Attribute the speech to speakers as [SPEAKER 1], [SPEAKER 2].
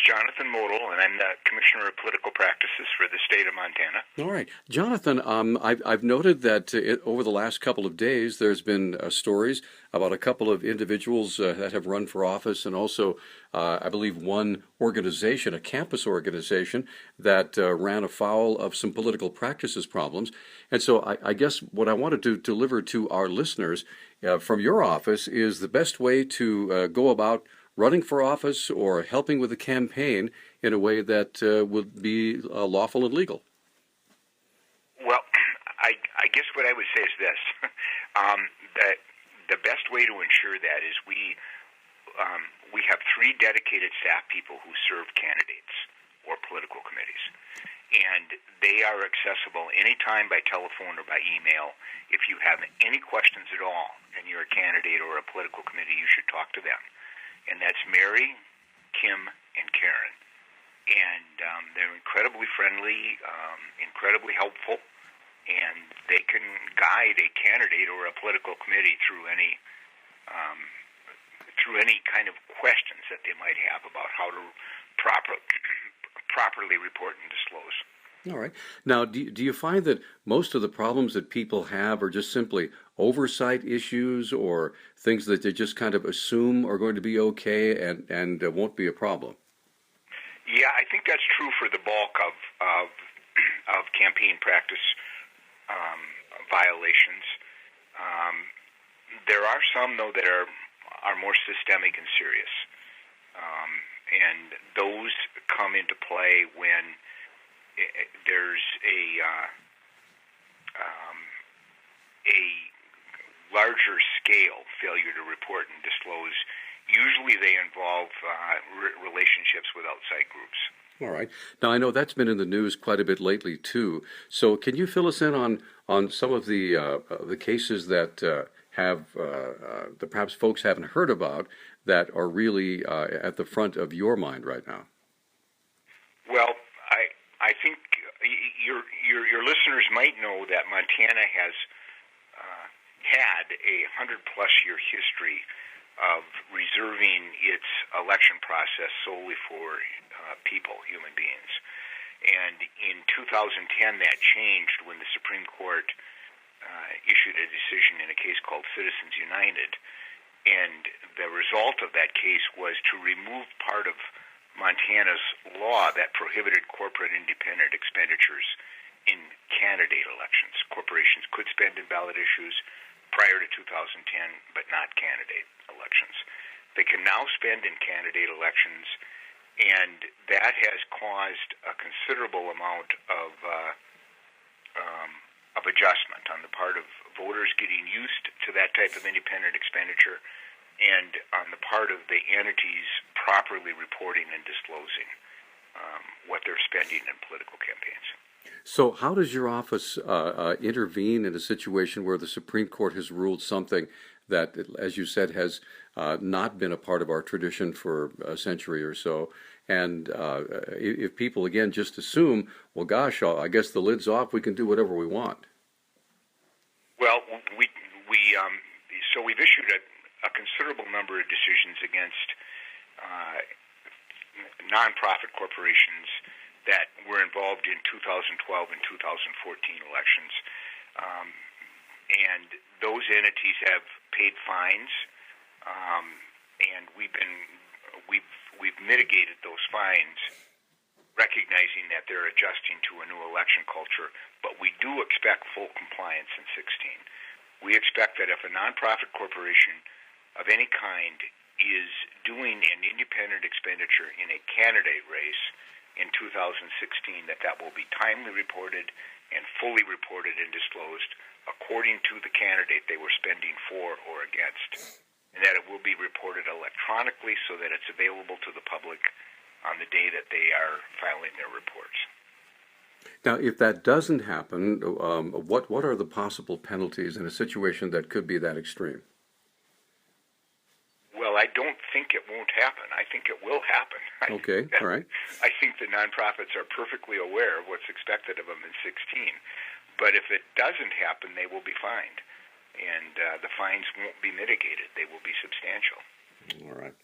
[SPEAKER 1] Jonathan Model, and I'm the Commissioner of Political Practices for the state of Montana.
[SPEAKER 2] All right. Jonathan, I've noted that over the last couple of days, there's been stories about a couple of individuals that have run for office, and also, I believe, one organization, a campus organization, that ran afoul of some political practices problems. And so I guess what I wanted to deliver to our listeners from your office is the best way to go about running for office or helping with a campaign in a way that would be lawful and legal.
[SPEAKER 1] Well, I guess what I would say is this. That the best way to ensure that is we have 3 dedicated staff people who serve candidates or political committees. And they are accessible anytime by telephone or by email. If you have any questions at all and you're a candidate or a political committee, you should talk to them. And that's Mary, Kim, and Karen. And they're incredibly friendly, incredibly helpful, and they can guide a candidate or a political committee through any kind of questions that they might have about how to properly report and disclose.
[SPEAKER 2] All right. Now, do you find that most of the problems that people have are just simply oversight issues or things that they just kind of assume are going to be okay and won't be a problem?
[SPEAKER 1] Yeah, I think that's true for the bulk of campaign practice violations. There are some, though, that are more systemic and serious. And those come into play when there's a larger scale failure to report and disclose. Usually they involve relationships with outside groups.
[SPEAKER 2] All right. Now, I know that's been in the news quite a bit lately, too. So can you fill us in on some of the cases that that perhaps folks haven't heard about that are really at the front of your mind right now?
[SPEAKER 1] Well, I think your listeners might know that Montana has had a 100-plus year history of reserving its election process solely for people, human beings. And in 2010, that changed when the Supreme Court issued a decision in a case called Citizens United. And the result of that case was to remove part of Montana's law that prohibited corporate independent expenditures in candidate elections. Corporations could spend in ballot issues prior to 2010, but not candidate elections. They can now spend in candidate elections, and that has caused a considerable amount of adjustment on the part of voters getting used to that type of independent expenditure, and on the part of the entities properly reporting and disclosing what they're spending in political campaigns.
[SPEAKER 2] So how does your office intervene in a situation where the Supreme Court has ruled something that, as you said, has not been a part of our tradition for a century or so? And if people, again, just assume, well, gosh, I guess the lid's off, we can do whatever we want.
[SPEAKER 1] Well, we've issued a considerable number of decisions against nonprofit corporations that were involved in 2012 and 2014 elections, and those entities have paid fines, and we've mitigated those fines, recognizing that they're adjusting to a new election culture. But we do expect full compliance in 2016. We expect that if a nonprofit corporation of any kind is doing an independent expenditure in a candidate race in 2016, that will be timely reported and fully reported and disclosed according to the candidate they were spending for or against, and that it will be reported electronically so that it's available to the public on the day that they are filing their reports.
[SPEAKER 2] Now, if that doesn't happen, what are the possible penalties in a situation that could be that extreme?
[SPEAKER 1] Well, I don't think it won't happen. I think it will happen.
[SPEAKER 2] Okay, all right.
[SPEAKER 1] I think the nonprofits are perfectly aware of what's expected of them in 2016. But if it doesn't happen, they will be fined. And the fines won't be mitigated. They will be substantial.
[SPEAKER 2] All right.